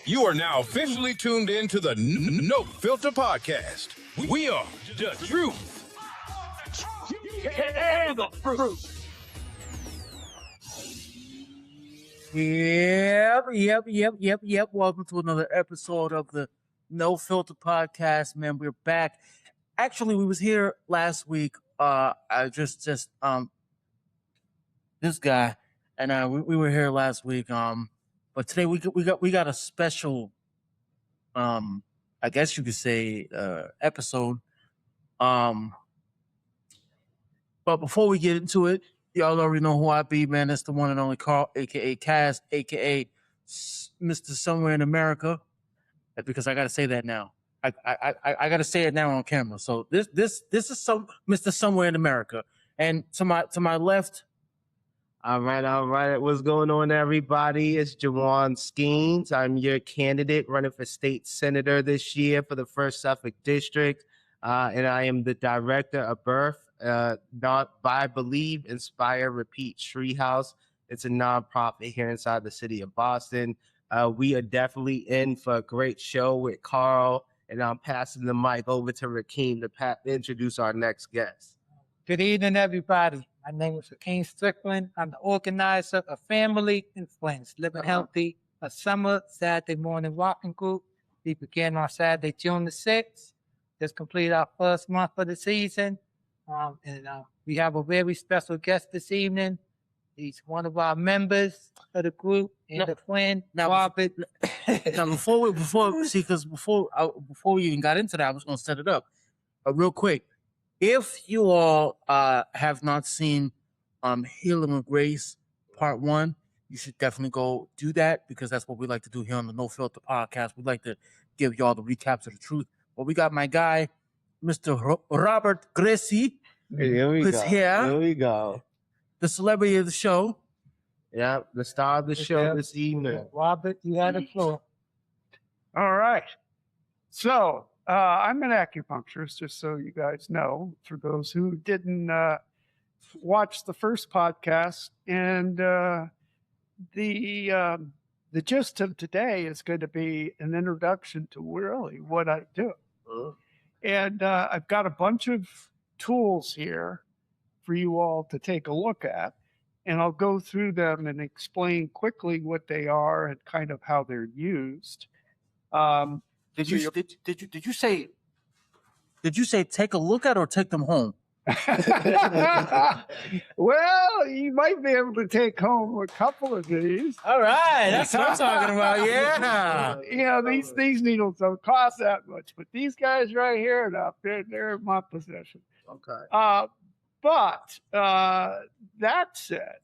You are now officially tuned in to the No Filter Podcast. We are the truth. And the fruit. Yep. Welcome to another episode of the No Filter Podcast, man. We're back. Actually, we was here last week. This guy and we were here last week. But today we got a special, I guess you could say, episode. But before we get into it, y'all already know who I be, man. It's the one and only Carl, aka Cass, aka Mr. Somewhere in America. Because I gotta say that now. I gotta say it now on camera. So this is some Mr. Somewhere in America. And to my left. All right. What's going on, everybody? It's Jawan Skeens. I'm your candidate running for state senator this year for the 1st Suffolk District. And I am the director of Birth, not by Believe, Inspire, Repeat Treehouse. It's a nonprofit here inside the city of Boston. We are definitely in for a great show with Carl, and I'm passing the mic over to Rakeem to introduce our next guest. Good evening, everybody. My name is Rakeem Strickland. I'm the organizer of Family and Friends, Living Healthy, a summer Saturday morning walking group. We began on Saturday, June the 6th. Just completed our first month of the season. We have a very special guest this evening. He's one of our members of the group and a friend, Robert. Now, before we even got into that, I was going to set it up real quick. If you all have not seen Healing with Grace Part 1, you should definitely go do that, because that's what we like to do here on the No Filter Podcast. We like to give y'all the recaps of the truth. But we got my guy, Mr. Robert Gracie. Here we go. Here. Here we go. The celebrity of the show. Yeah, the star of the show this evening. Robert, you had the floor. All right. So I'm an acupuncturist, just so you guys know, for those who didn't watch the first podcast. And the gist of today is going to be an introduction to really what I do. And I've got a bunch of tools here for you all to take a look at, and I'll go through them and explain quickly what they are and kind of how they're used. Did you say take a look at or take them home? Well, you might be able to take home a couple of these. All right, that's what I'm talking about. Yeah. You know, these needles don't cost that much, but these guys right here, they're in my possession. Okay. But that said,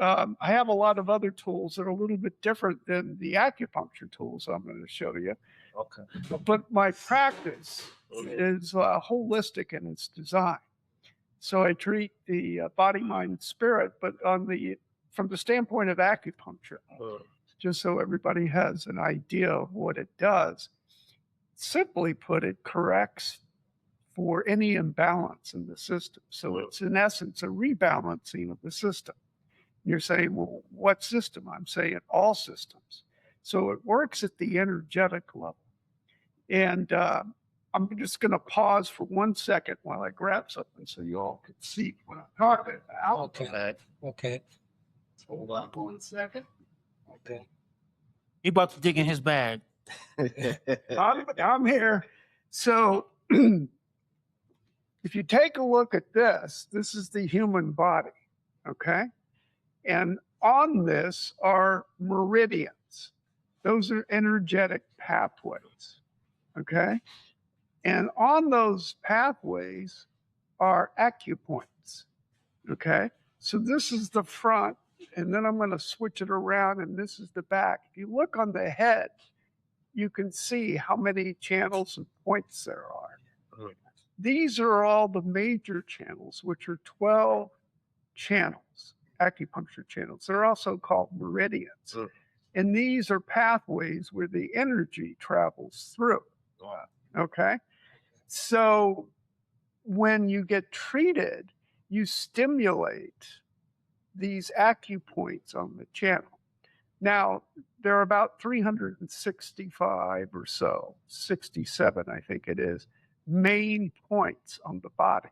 I have a lot of other tools that are a little bit different than the acupuncture tools I'm going to show you. Okay. But my practice is holistic in its design. So I treat the body, mind, spirit, but from the standpoint of acupuncture, just so everybody has an idea of what it does. Simply put, it corrects for any imbalance in the system. So it's in essence a rebalancing of the system. You're saying, well, what system? I'm saying all systems. So it works at the energetic level. And I'm just going to pause for 1 second while I grab something so you all can see what I'm talking about. Okay. Hold on 1 second. Okay. He about to dig in his bag. I'm here. So if you take a look at this is the human body, okay? And on this are meridians. Those are energetic pathways, okay? And on those pathways are acupoints, okay? So this is the front, and then I'm going to switch it around, and this is the back. If you look on the head, you can see how many channels and points there are. These are all the major channels, which are 12 channels, acupuncture channels. They're also called meridians. And these are pathways where the energy travels through. Okay? So when you get treated, you stimulate these acupoints on the channel. Now, there are about 365 or so, 67, I think it is, main points on the body.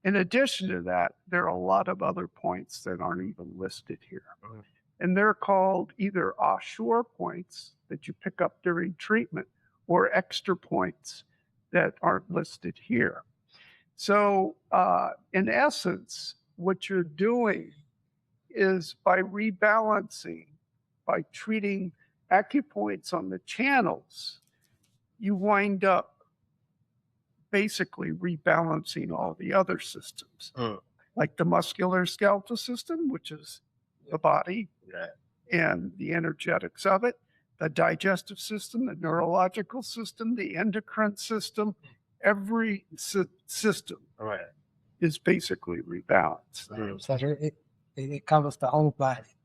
In addition to that, there are a lot of other points that aren't even listed here. And they're called either offshore points that you pick up during treatment or extra points that aren't listed here. So, in essence, what you're doing is by rebalancing, by treating acupoints on the channels, you wind up basically rebalancing all the other systems, like the musculoskeletal system, which is the body and the energetics of it, the digestive system, the neurological system, the endocrine system. Every system is basically rebalanced. So it covers the whole body.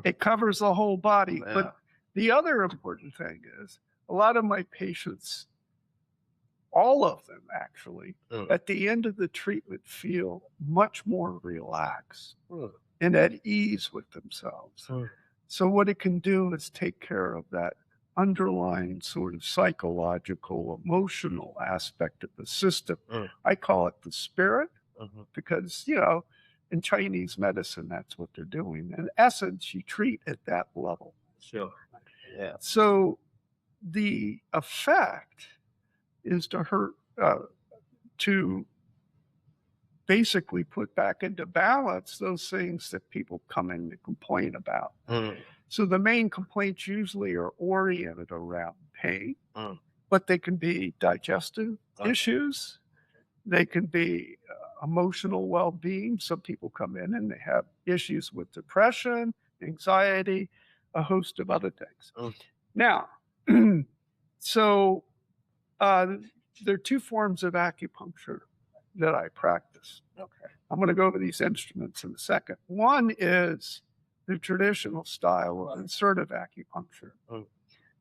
It covers the whole body. But the other important thing is a lot of my patients, all of them actually, at the end of the treatment feel much more relaxed and at ease with themselves. So what it can do is take care of that underlying sort of psychological, emotional aspect of the system. I call it the spirit because, you know, in Chinese medicine, that's what they're doing. In essence, you treat at that level. Sure. Yeah. So the effect is to basically put back into balance those things that people come in to complain about. So the main complaints usually are oriented around pain, but they can be digestive issues. They can be emotional well-being. Some people come in and they have issues with depression, anxiety, a host of other things. Now, so there are two forms of acupuncture that I practice. I'm going to go over these instruments in a second. One is the traditional style of insertive acupuncture.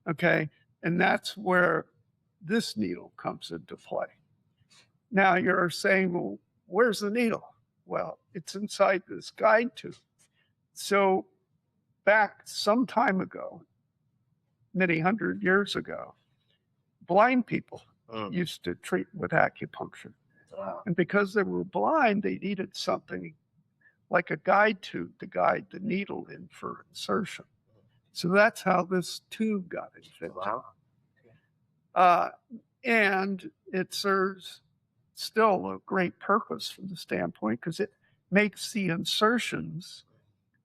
Okay. And that's where this needle comes into play. Now you're saying, well, where's the needle? Well, it's inside this guide tube. So back some time ago, many hundred years ago, blind people used to treat with acupuncture. And because they were blind, they needed something like a guide tube to guide the needle in for insertion. So that's how this tube got invented. And it serves still a great purpose from the standpoint because it makes the insertions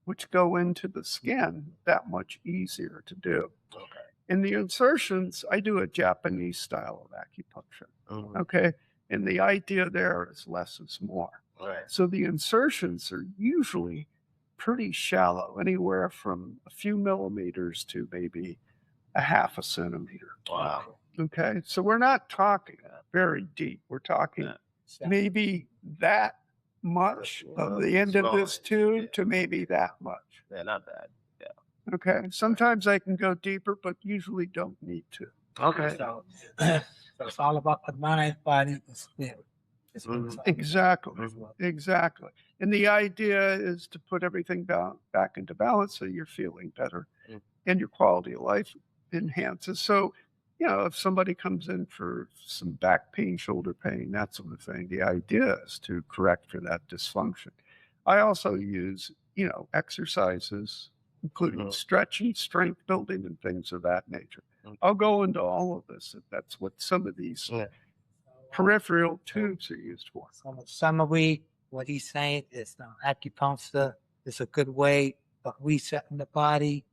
which go into the skin that much easier to do. In the insertions, I do a Japanese style of acupuncture. Okay. And the idea there is less is more. So the insertions are usually pretty shallow, anywhere from a few millimeters to maybe a half a centimeter. Okay. So we're not talking very deep. We're talking maybe that much of the end of this tube to maybe that much. Yeah, not bad. Yeah. Okay. Sometimes I can go deeper, but usually don't need to. Okay. So it's all about the mind, body, and spirit. Exactly. Exactly. And the idea is to put everything back into balance so you're feeling better and your quality of life enhances. So, you know, if somebody comes in for some back pain, shoulder pain, that sort of thing, the idea is to correct for that dysfunction. I also use, you know, exercises, including stretching, strength building, and things of that nature. I'll go into all of this if that's what some of these peripheral tubes are used for. So in summary, what he's saying is acupuncture is a good way of resetting the body,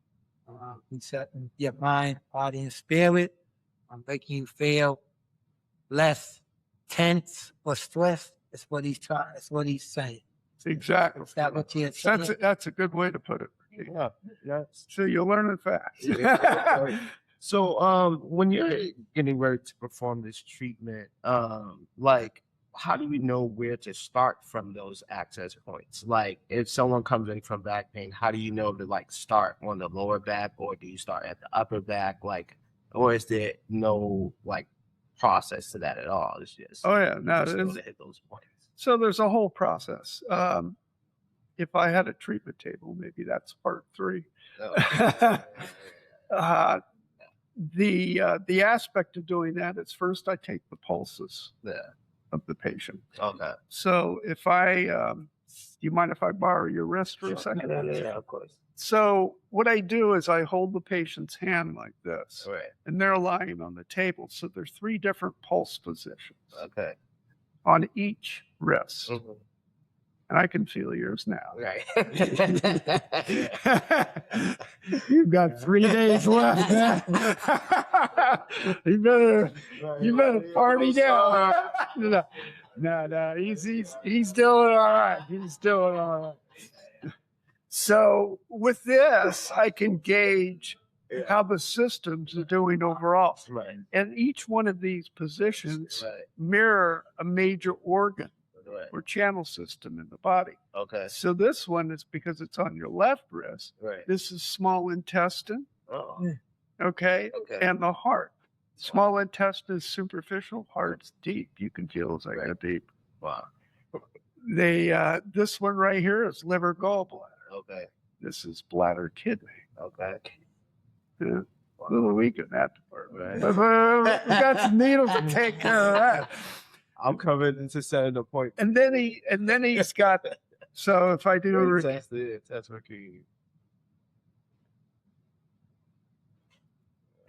resetting your mind, body, and spirit, making you feel less tense or stressed. Is what he's trying. That's what he's saying. Exactly. Is that what you're saying? That's a good way to put it. Yeah. So you'll learn it fast. So when you're getting ready to perform this treatment, like how do you know where to start from those access points? Like if someone comes in from back pain, how do you know to like start on the lower back, or do you start at the upper back? Like, or is there no like process to that at all? It's just Oh yeah, no, just it go is. to hit those points. So there's a whole process. If I had a treatment table, maybe that's part 3. The aspect of doing that is first I take the pulses of the patient. Okay. So if do you mind if I borrow your wrist for a second? Yeah, of course. So what I do is I hold the patient's hand like this, Right. and they're lying on the table. So there's 3 different pulse positions Okay. on each wrist. Mm-hmm. And I can feel yours now. Right. You've got 3 days left. you better party down. No, he's doing all right. He's doing all right. So with this, I can gauge how the systems are doing overall. Right. And each one of these positions Right. mirror a major organ Right. or channel system in the body. Okay. So this one is because it's on your left wrist. Right. This is small intestine, Oh. okay, Okay. and the heart. Small intestine is superficial, heart's deep. You can feel it's like a deep. Wow. This one right here is liver gallbladder. Okay. This is bladder kidney. Okay. Yeah. A little weak in that department. Right. But, we got some needles to take care of that. I'm coming into set an appointment. And then he's got. So if I do, That's rookie.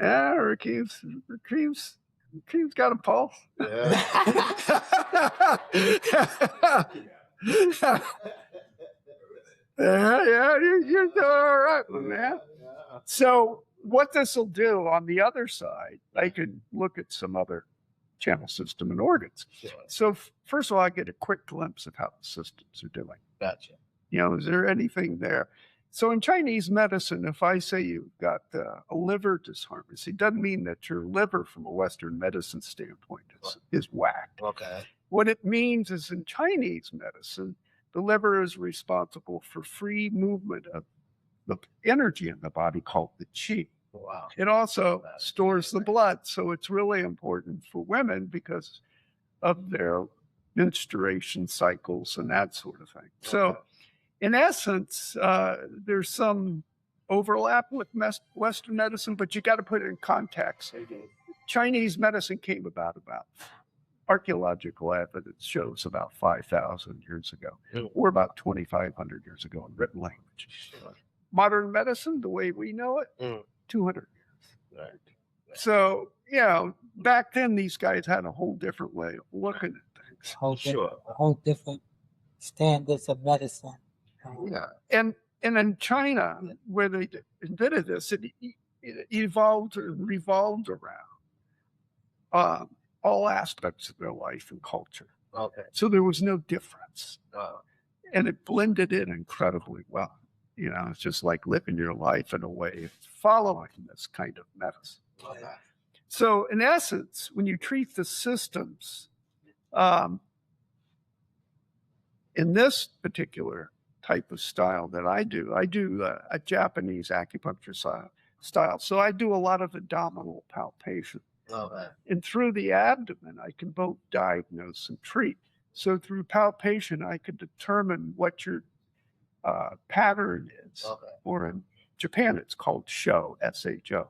yeah, Rakeem's got a pulse. Yeah, you're doing all right, my man. So what this will do on the other side, I can look at some other channel system and organs. Sure. So first of all, I get a quick glimpse of how the systems are doing. Gotcha. Is there anything there? So in Chinese medicine, if I say you've got a liver disharmony, it doesn't mean that your liver from a Western medicine standpoint is whacked. Okay. What it means is in Chinese medicine, the liver is responsible for free movement of the energy in the body called the qi. Wow. It also stores the blood. So it's really important for women because of their menstruation cycles and that sort of thing. So in essence, there's some overlap with Western medicine, but you got to put it in context. Chinese medicine came about archaeological evidence shows about 5,000 years ago, or about 2,500 years ago in written language. Modern medicine, the way we know it, 200 years. Right. So, back then these guys had a whole different way of looking at things. Whole different standards of medicine. Yeah. And in China, where they invented this, it evolved or revolved around all aspects of their life and culture. Okay. So there was no difference. Oh. And it blended in incredibly well. It's just like living your life in a way of following this kind of medicine. Okay. So in essence, when you treat the systems, in this particular type of style that I do a Japanese acupuncture style. So I do a lot of abdominal palpation. Okay. And through the abdomen, I can both diagnose and treat. So through palpation, I can determine what your pattern is. Okay. Or in Japan, it's called sho, S-H-O.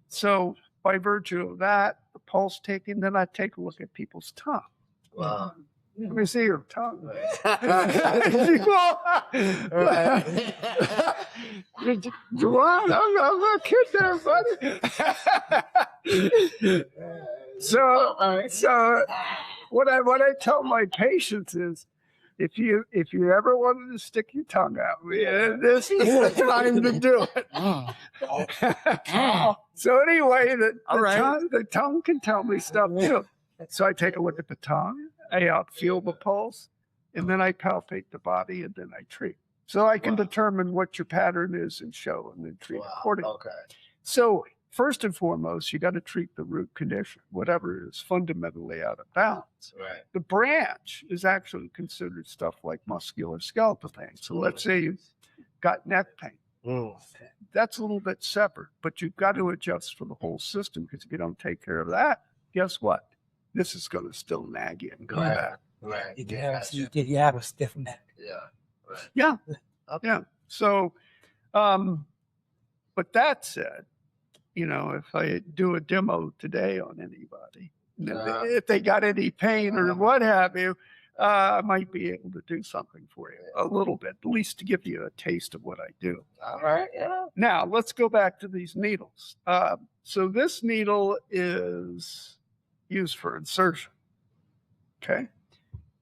So by virtue of that, the pulse taking, then I take a look at people's tongue. Wow. Let me see your tongue. Juwan, I'm not kidding there, buddy. So what I tell my patients is, if you ever wanted to stick your tongue out, this is the time to do it. So anyway, the tongue can tell me stuff too. So I take a look at the tongue, I feel the pulse, and then I palpate the body, and then I treat. So I can determine what your pattern is and show, and then treat accordingly. Okay. So first and foremost, you got to treat the root condition, whatever is fundamentally out of balance. Right. The branch is actually considered stuff like musculoskeletal pain. So let's say you've got neck pain. That's a little bit separate, but you've got to adjust for the whole system, because if you don't take care of that, guess what? This is going to still nag you and go back. Right. Did you have a stiff neck? Yeah. Right. Yeah. Okay. Yeah. So But that said, you know, if I do a demo today on anybody, if they got any pain or what have you, I might be able to do something for you a little bit, at least to give you a taste of what I do. All right. Yeah. Now, let's go back to these needles. So this needle is used for insertion. Okay.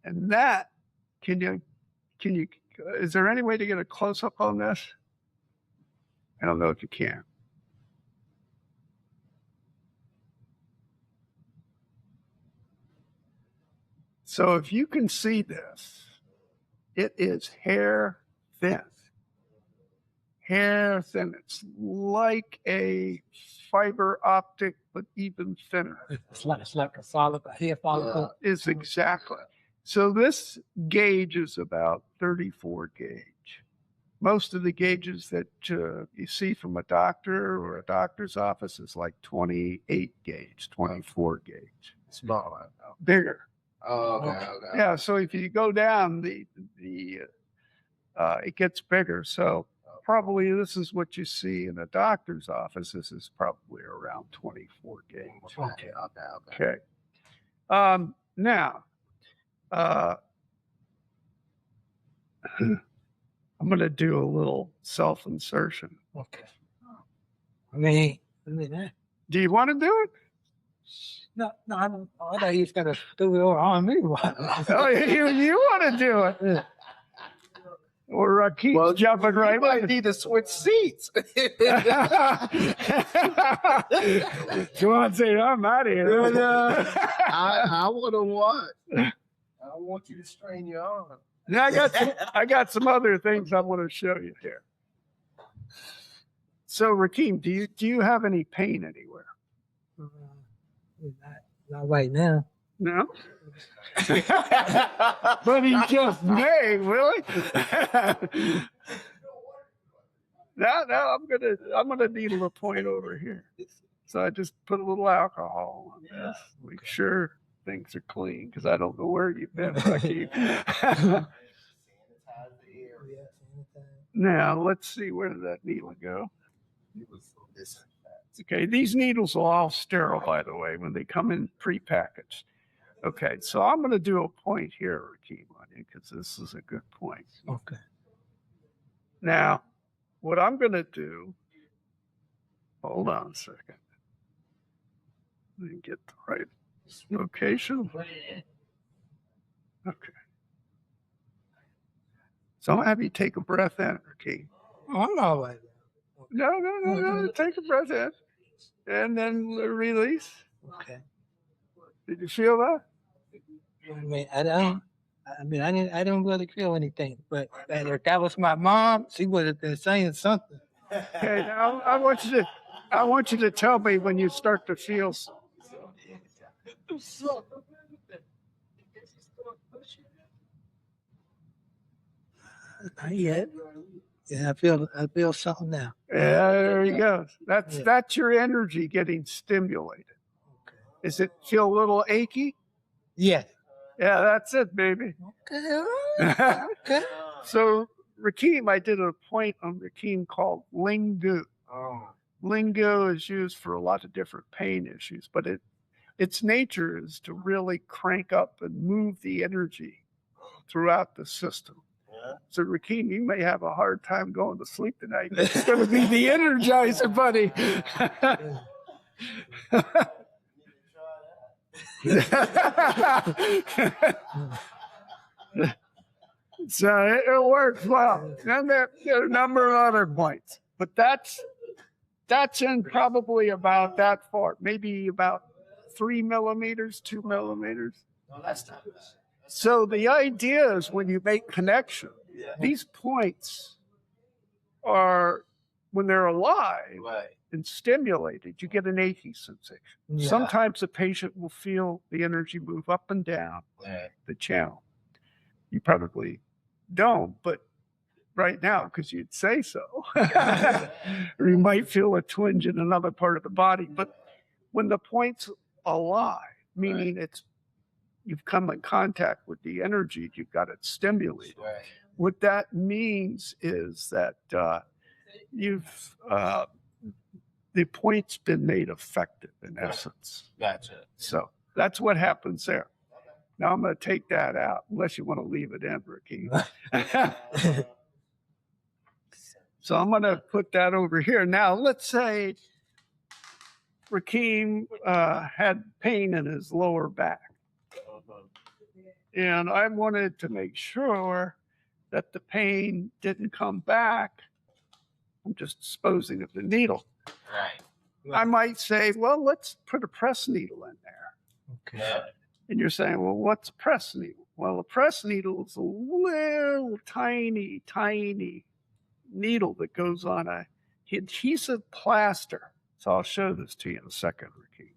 And that, is there any way to get a close up on this? I don't know if you can. So if you can see this, it is hair thin. Hair thin. It's like a fiber optic, but even thinner. It's like a follicle, a hair follicle. Is exactly. So this gauge is about 34 gauge. Most of the gauges that you see from a doctor or a doctor's office is like 28 gauge, 24 gauge. Smaller. Bigger. Oh, okay. Yeah, so if you go down, it gets bigger. So probably this is what you see in a doctor's office. This is probably around 24 gauge. Okay. Now, I'm going to do a little self-insertion. Okay. I mean, Do you want to do it? no, I don't. I thought he was gonna do it on me. Oh, you want to do it? Yeah. Or keep jumping right You might in. need to switch seats. Juan said, I'm out of here. I wouldn't want. I want you to strain your arm. Now I got some other things I want to show you here. So Rakeem, do you have any pain anywhere? Not right now. No. But he just may, really? Now I'm gonna needle a point over here. So I just put a little alcohol on this. Make sure things are clean because I don't know where you've been, Rakeem. Now let's see, where did that needle go? Okay, these needles are all sterile, by the way, when they come in prepackaged. Okay, so I'm going to do a point here, Rakeem, on you, because this is a good point. Okay. Now, what I'm going to do, hold on a second. Let me get the right location. Okay. So I'm going to have you take a breath in, Rakeem. Oh, I'm all right. No. Take a breath in. And then release. Okay. Did you feel that? I didn't really feel anything, but if that was my mom, she would have been saying something. Okay, now I want you to tell me when you start to feel. Not yet. Yeah, I feel something now. Yeah, there you go. That's your energy getting stimulated. Okay. Does it feel a little achy? Yeah. Yeah, that's it, baby. Okay. All right. Okay. So Rakeem, I did a point on Rakeem called Lingu. Lingu is used for a lot of different pain issues, but its nature is to really crank up and move the energy throughout the system. So Rakeem, you may have a hard time going to sleep tonight. It's going to be the energizer, buddy. So it works well. And there are a number of other points, but that's in probably about that far, maybe about 3 millimeters, 2 millimeters. No, that's not. So the idea is when you make connection, these points are, when they're alive and stimulated, you get an achy sensation. Yeah. Sometimes the patient will feel the energy move up and down the channel. You probably don't, but right now, because you'd say so, or you might feel a twinge in another part of the body. But when the point's alive, meaning you've come in contact with the energy, you've got it stimulated. What that means is that you've the point's been made effective in essence. Gotcha. So that's what happens there. Now I'm going to take that out, unless you want to leave it in, Ricky. So I'm going to put that over here. Now, let's say Rakeem had pain in his lower back. And I wanted to make sure that the pain didn't come back. I'm just disposing of the needle. Right. I might say, well, let's put a press needle in there. Okay. And you're saying, well, what's a press needle? Well, a press needle is a little tiny, tiny needle that goes on a adhesive plaster. So I'll show this to you in a second, Ricky.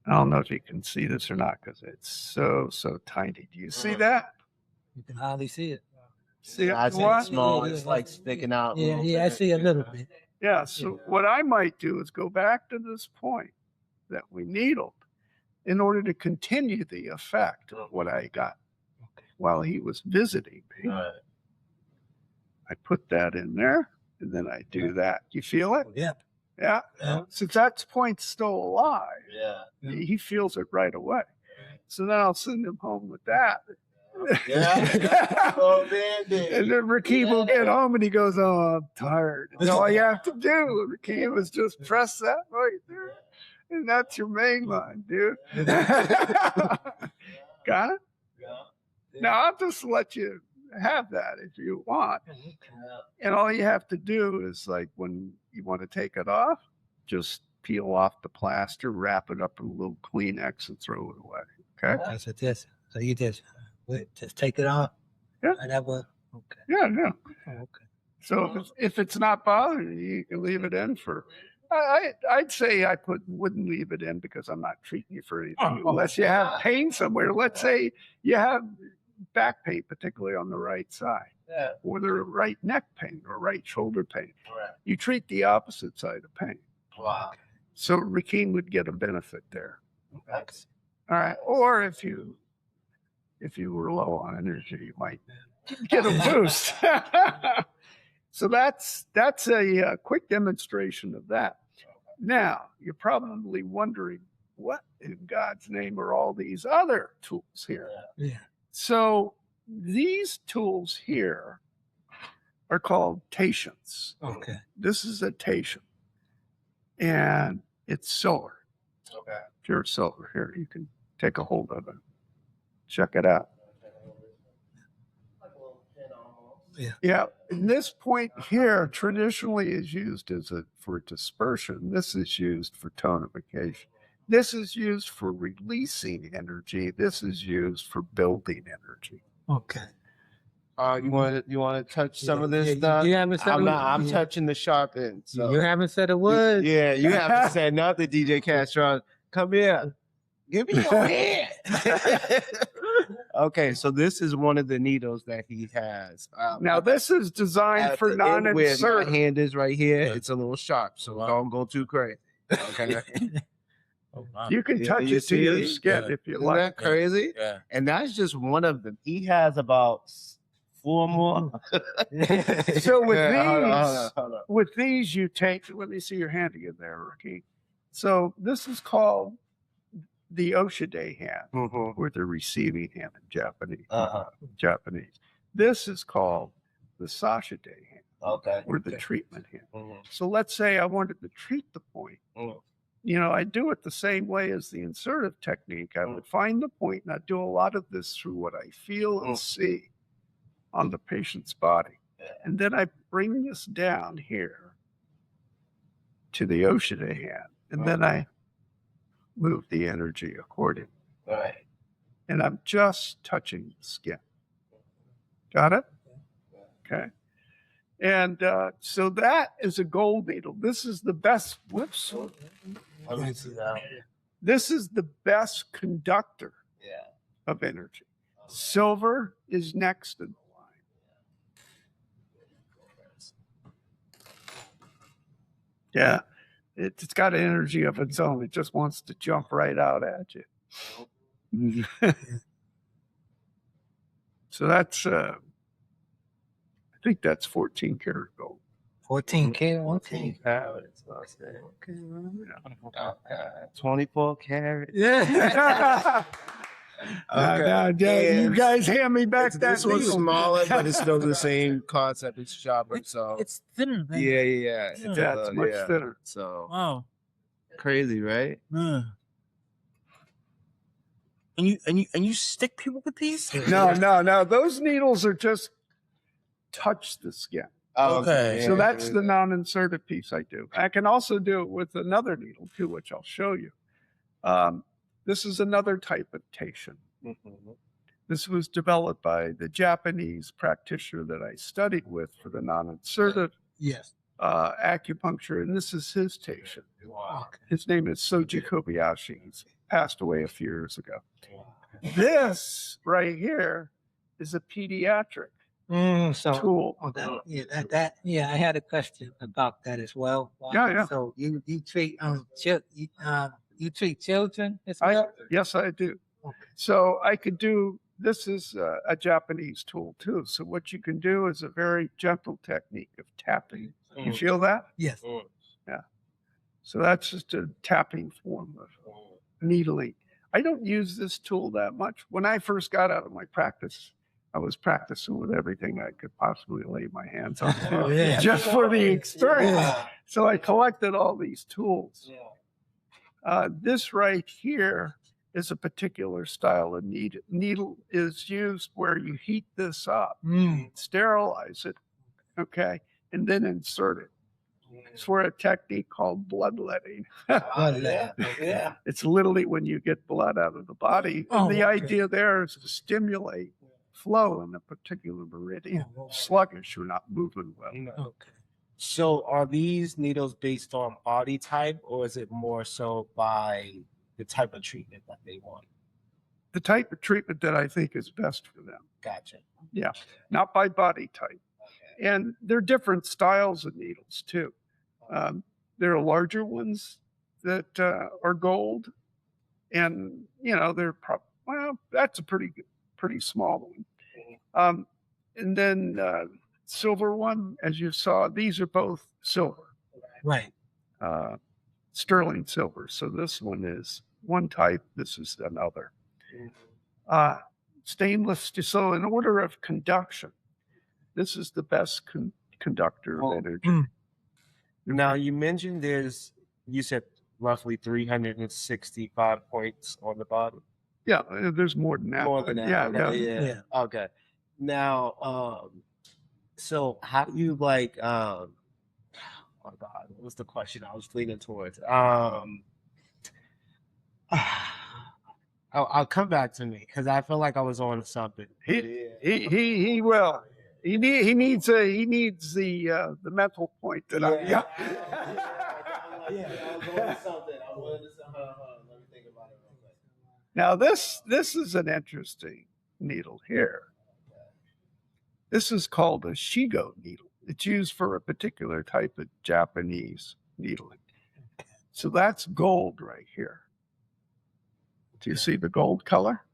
I don't know if you can see this or not because it's so tiny. Do you see that? You can hardly see it. See it? I see What? it's small. Yeah, It's yeah. like sticking out. a Yeah, little yeah, I bit. see a little bit. Yeah. So what I might do is go back to this point that we needled in order to continue the effect of what I got while he was visiting me. Right. I put that in there and then I do that. You feel it? Yeah. Yeah. Yeah. Since that point's still alive, Yeah. he feels it right away. So then I'll send him home with that. Yeah. Oh, Band-Aid. And then Rakeem will get home and he goes, oh, I'm tired. And all you have to do, Rakeem, is just press that right there. And that's your main line, dude. Got it? Now, I'll just let you have that if you want. And all you have to do is, like, when you want to take it off, just peel off the plaster, wrap it up in a little Kleenex and throw it away. Okay? That's what this. So you just take it off. Yeah. And that was okay. Yeah, yeah. Oh, okay. So if it's not bothering you, you can leave it in for. I'd say I wouldn't leave it in because I'm not treating you for anything unless you have pain somewhere. Let's say you have back pain, particularly on the right side, Yeah. or the right neck pain or right shoulder pain. Right. You treat the opposite side of pain. Wow. So Rakeem would get a benefit there. That's, All right. Or if you were low on energy, you might get a boost. So that's a quick demonstration of that. Now, you're probably wondering, what in God's name are all these other tools here? Yeah. So these tools here are called tations. Okay. This is a tation, and it's silver, okay. pure silver. Here, you can take a hold of it. Check it out. Like a little pin almost. Yeah, and this point here traditionally is used for dispersion. This is used for tonification. This is used for releasing energy. This is used for building energy. Okay. You want to touch some of this Yeah, stuff? you haven't said I'm a- not. I'm yeah. touching the sharp end. So. You haven't said a word. Yeah, you haven't said nothing, DJ Castro. Come here. Give me your hand. Okay, so this is one of the needles that he has. Now, this is designed at for the end where my non-insert. hand is right here. It's a little sharp, so Wow. don't go too crazy. Okay, Oh, wow. You can Yeah, touch you it to see your it? skin Yeah. if you isn't like. that crazy? Yeah. And that's just one of them. He has about 4 more. So with Yeah, hold on. With these, you take. Let me see your hand again there, Ricky. So this is called the Oshide hand, Mhm. or the receiving hand in Japanese. Uh-huh. Japanese. This is called the Sashide hand, Okay. or the treatment hand. Mhm. So let's say I wanted to treat the point. Mhm. I do it the same way as the insertive technique. I would find the point, and I do a lot of this through what I feel and see on the patient's body. Yeah. And then I bring this down here to the Oshide hand, and then I move the energy accordingly. Right. And I'm just touching the skin. Got it? Okay. And so that is a gold needle. This is the best. Whoops. Let me see that. This is the best conductor Yeah. of energy. Silver is next in the line. Yeah. It's got energy of its own. It just wants to jump right out at you. So that's, I think that's 14 karat gold. 14K. 14 carats. Okay. 24 carats. Yeah. Now, you guys hand me back that This one's needle. smaller, but it's still the same concept. It's sharper. So It's thinner than yeah. Yeah, it's much thinner. So Wow. crazy, right? Yeah. And you stick people with these? No. Those needles are just touch the skin. Okay. So that's the non-insertive piece I do. I can also do it with another needle too, which I'll show you. This is another type of tation. This was developed by the Japanese practitioner that I studied with for the non-insertive Yes. acupuncture, and this is his tation. His name is Soji Kobayashi. He's passed away a few years ago. This right here is a pediatric tool. I had a question about that as well. Yeah. So you treat you treat children as well? Yes, I do. Okay. So I could do, this is a Japanese tool too. So what you can do is a very gentle technique of tapping. You feel that? Yes. Yeah. So that's just a tapping form of needling. I don't use this tool that much. When I first got out of my practice, I was practicing with everything I could possibly lay my hands on, just for the experience. So I collected all these tools. This right here is a particular style of needle. Needle is used where you heat this up, sterilize it, okay, and then insert it. It's for a technique called bloodletting. It's literally when you get blood out of the body. And the idea there is to stimulate flow in a particular meridian. Sluggish, you're not moving well. Okay. So are these needles based on body type, or is it more so by the type of treatment that they want? The type of treatment that I think is best for them. Gotcha. Yeah, not by body type. And there are different styles of needles too. There are larger ones that are gold, and they're that's a pretty small one. And then silver one, as you saw, these are both silver, Right. sterling silver. So this one is one type. This is another. Stainless. So in order of conduction, this is the best conductor of energy. Now you mentioned you said roughly 365 points on the bottom. Yeah, there's more than that. More than that. Yeah. Okay. Now, so how do you oh God, what was the question I was leaning towards? I'll come back to me because I feel like I was on something. He will. He needs the mental point that I. Yeah. I was on something. I wanted to let me think about it real quick. Now this is an interesting needle here. This is called a shigo needle. It's used for a particular type of Japanese needling. So that's gold right here. Do you see the gold color?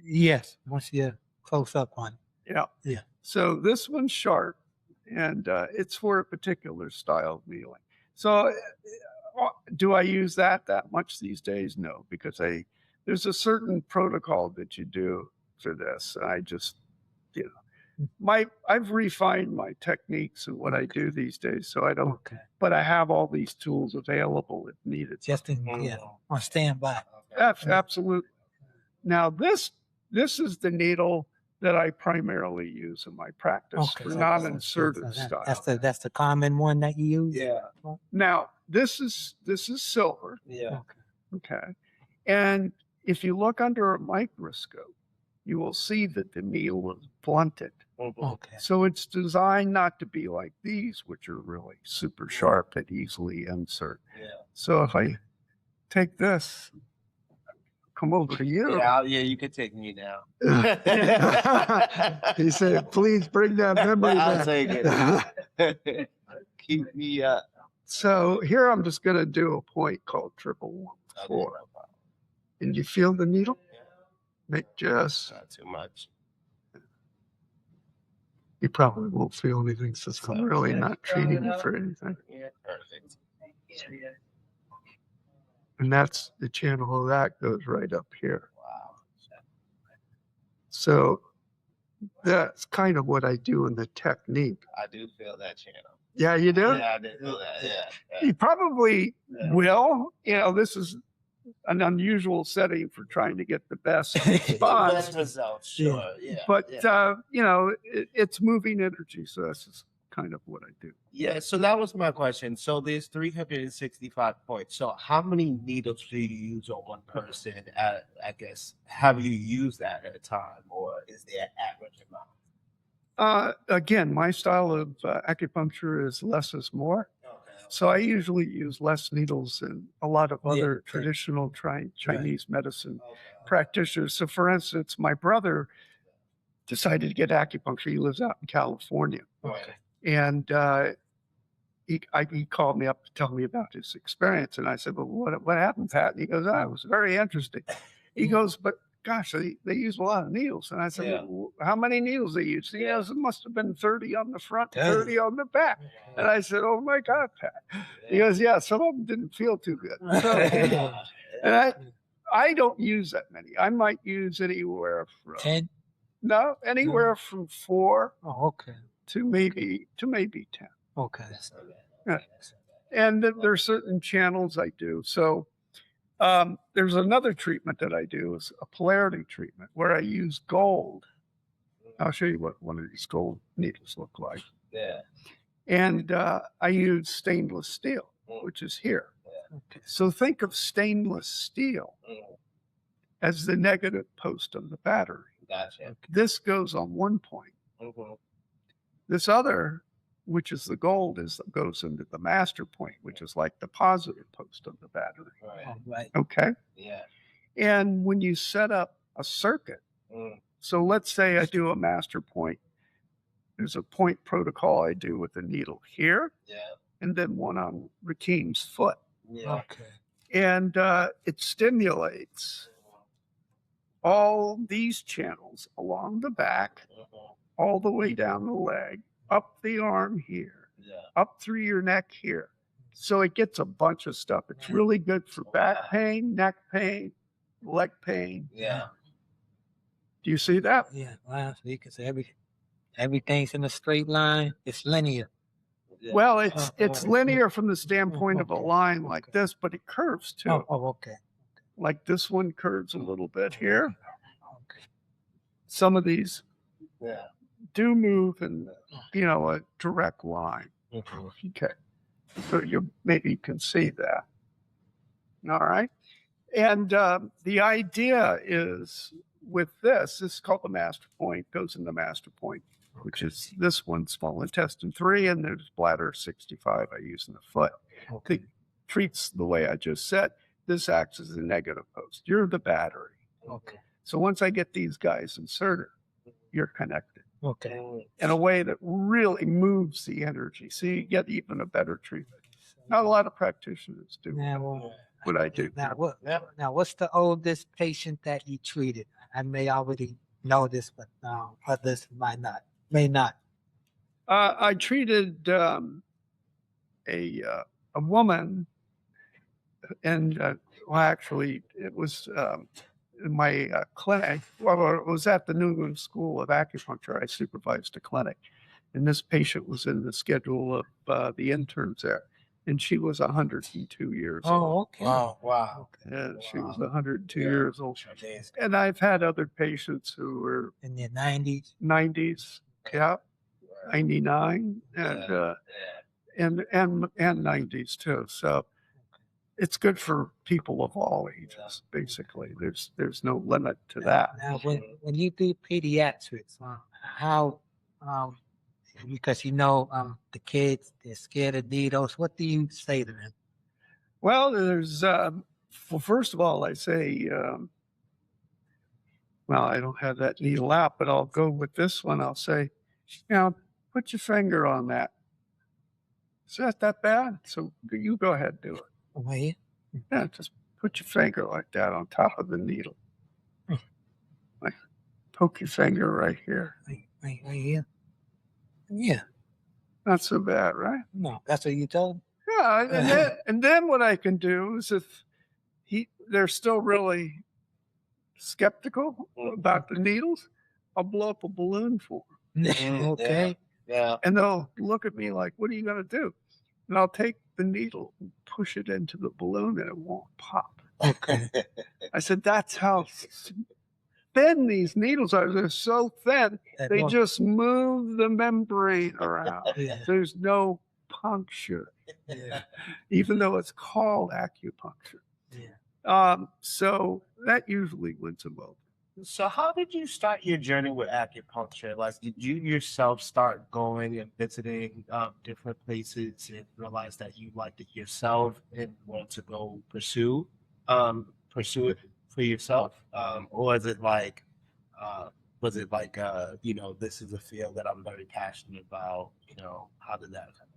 Yes. Once you're close up on it. Yeah. So this one's sharp, and it's for a particular style of needling. So do I use that much these days? No, because there's a certain protocol that you do for this. I just, I've refined my techniques and what I do these days, so I don't. Okay. But I have all these tools available if needed. Just on standby. Absolutely. Now this is the needle that I primarily use in my practice for non-insertive style. That's the common one that you use. Yeah. Now this is silver. Yeah. Okay. And if you look under a microscope, you will see that the needle is blunted. Okay. So it's designed not to be like these, which are really super sharp and easily insert. Yeah. So if I take this, come over to you. Yeah, you could take me now. He said, please bring that memory back. I'll take it. Keep me up. So here I'm just going to do a point called 114. And you feel the needle? Make just not too much. You probably won't feel anything since I'm really not treating you for anything. Yeah, perfect. And that's the channel of that goes right up here. Wow. So that's kind of what I do in the technique. I do feel that channel. Yeah, you do? Yeah, I did feel that. Yeah. You probably will. You know, this is an unusual setting for trying to get the best response. Best results, sure. Yeah. But, yeah. you know, it's moving energy. So that's just kind of what I do. Yeah, so that was my question. So there's 365 points. So how many needles do you use on one person? I guess, have you used that at a time, or is there an average amount? Again, my style of acupuncture is less is more. Okay. So I usually use less needles than a lot of other okay. traditional Chinese medicine Okay. practitioners. So, for instance, my brother decided to get acupuncture. He lives out in California. Okay. And he called me up to tell me about his experience. And I said, well, what happened, Pat? And he goes, it was very interesting. He goes, but gosh, they use a lot of needles. And I said, Yeah. well, how many needles they use? He goes, it must have been 30 on the front, 30 on the back. And I said, oh my God, Pat. He goes, yeah, some of them didn't feel too good. So, and I don't use that many. I might use anywhere from 10? anywhere from 4 Oh, okay. to maybe 10. Okay. Yeah. And then there's certain channels I do. So there's another treatment that I do is a polarity treatment where I use gold. I'll show you what one of these gold needles look like. Yeah. And I use stainless steel, which is here. Okay. So think of stainless steel as the negative post of the battery. Gotcha. This goes on one point. Mhm. This other, which is the gold, goes into the master point, which is like the positive post of the battery. Right. All right. Okay. Yeah. And when you set up a circuit, so let's say I do a master point, there's a point protocol I do with a needle here, Yeah. and then one on Rakim's foot. Yeah. Okay. And it stimulates all these channels along the back, all the way down the leg, up the arm here, Yeah. up through your neck here. So it gets a bunch of stuff. It's really good for back pain, neck pain, leg pain. Yeah. Do you see that? Yeah. Wow. So you can say everything's in a straight line. It's linear. Yeah. Well, it's oh, linear from the standpoint of a okay, line like okay. this, but it curves too. Oh, okay. Like this one curves a little bit here. Okay. Some of these Yeah. do move in, a direct line. Mhm. Okay. So maybe you can see that. All right. And the idea is with this is called the master point, goes in the master point, which is this one, small intestine 3, and there's bladder 65 I use in the foot. Okay. It treats the way I just said. This acts as a negative post. You're the battery. Okay. So once I get these guys inserted, you're connected Okay. in a way that really moves the energy. So you get even a better treatment. Not a lot of practitioners do Now, what I do. now, what's the oldest patient that you treated? I may already know this, but others may not. I treated a woman, and well, actually, it was in my clinic. Well, it was at the New England School of Acupuncture. I supervised a clinic, and this patient was in the schedule of the interns there, and she was 102 years old. Oh, okay. Wow. And she was 102 years old. Amazing. And I've had other patients who were In the 90s. 90s, yeah, 99, Yeah. and 90s too. So it's good for people of all ages. Basically, there's no limit to that. Now, when you do pediatrics, how because the kids, they're scared of needles. What do you say to them? Well, there's well, first of all, I say, well, I don't have that needle out, but I'll go with this one. I'll say, put your finger on that. Is that bad? So you go ahead and do it. Oh, yeah. Yeah, just put your finger like that on top of the needle. Like poke your finger right here. Right here. Yeah. Not so bad, right? No, that's what you told him. Yeah, and then what I can do is if they're still really skeptical about the needles, I'll blow up a balloon for them. Okay. Yeah. And they'll look at me like, what are you going to do? And I'll take the needle and push it into the balloon and it won't pop. Okay. I said, that's how thin these needles are. They're so thin, they just move the membrane around. Yeah. There's no puncture, even though it's called acupuncture. Yeah. So that usually wins them over. So how did you start your journey with acupuncture? Like, did you yourself start going and visiting different places and realize that you liked it yourself and wanted to go pursue it for yourself? Or was it like, you know, this is a field that I'm very passionate about? You know, how did that happen?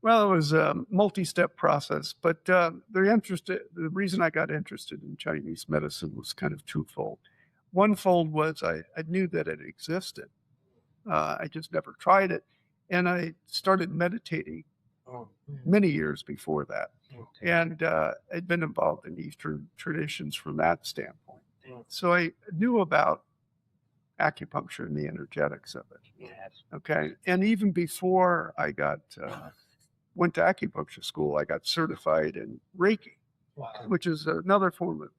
Well, it was a multi-step process, but the reason I got interested in Chinese medicine was kind of twofold. One fold was I knew that it existed. I just never tried it. And I started meditating many years before that. Okay. And I'd been involved in Eastern traditions from that standpoint. So I knew about acupuncture and the energetics of it. Yes. Okay. And even before I went to acupuncture school, I got certified in Reiki, Wow. which is another form of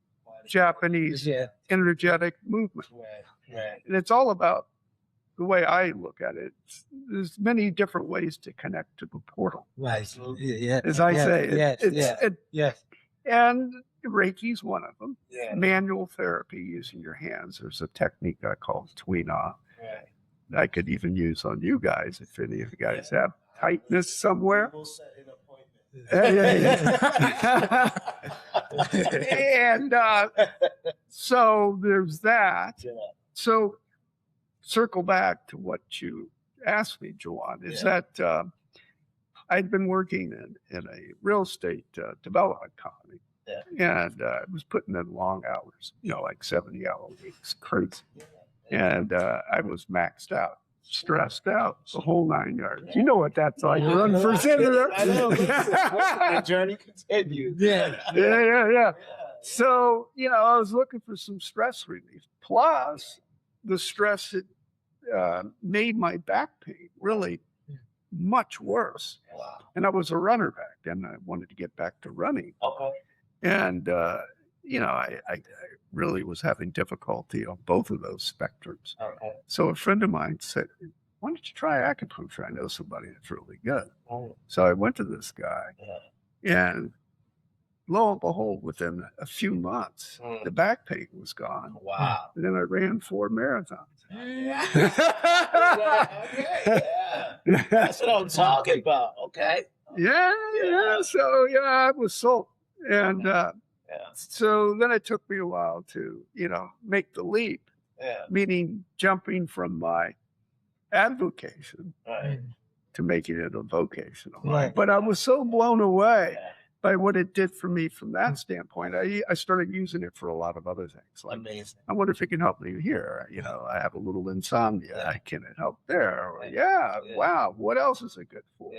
Japanese Yeah. energetic movement. Right. And it's all about the way I look at it. There's many different ways to connect to the portal, Right. Yeah. as I say. Yes. And Reiki's one of them. Yeah. Manual therapy using your hands. There's a technique I call Tuina. Right. I could even use on you guys if any of you guys have tightness somewhere. We'll set an appointment. And so there's that. Yeah. So circle back to what you asked me, Jawan, is that I'd been working in a real estate development company. Yeah. And I was putting in long hours, like 70-hour weeks, crazy. And I was maxed out, stressed out, the whole 9 yards. You know what that's like. Run for senator. I know. The journey continues. Yeah. So, I was looking for some stress relief. Plus, the stress had made my back pain really much worse. Wow. And I was a runner back then. I wanted to get back to running. Okay. And, I really was having difficulty on both of those spectrums. Okay. So a friend of mine said, why don't you try acupuncture? I know somebody that's really good. Oh. So I went to this guy, and lo and behold, within a few months, the back pain was gone. Wow. And then I ran 4 marathons. That's what I'm talking about. Okay. Yeah. So, I was sold. And so then it took me a while to, make the leap, meaning jumping from my avocation to making it a vocation. Right. But I was so blown away by what it did for me from that standpoint. I started using it for a lot of other things. Like, Amazing. I wonder if it can help me here. I have a little insomnia. Can it help there? Or, wow, what else is it good for?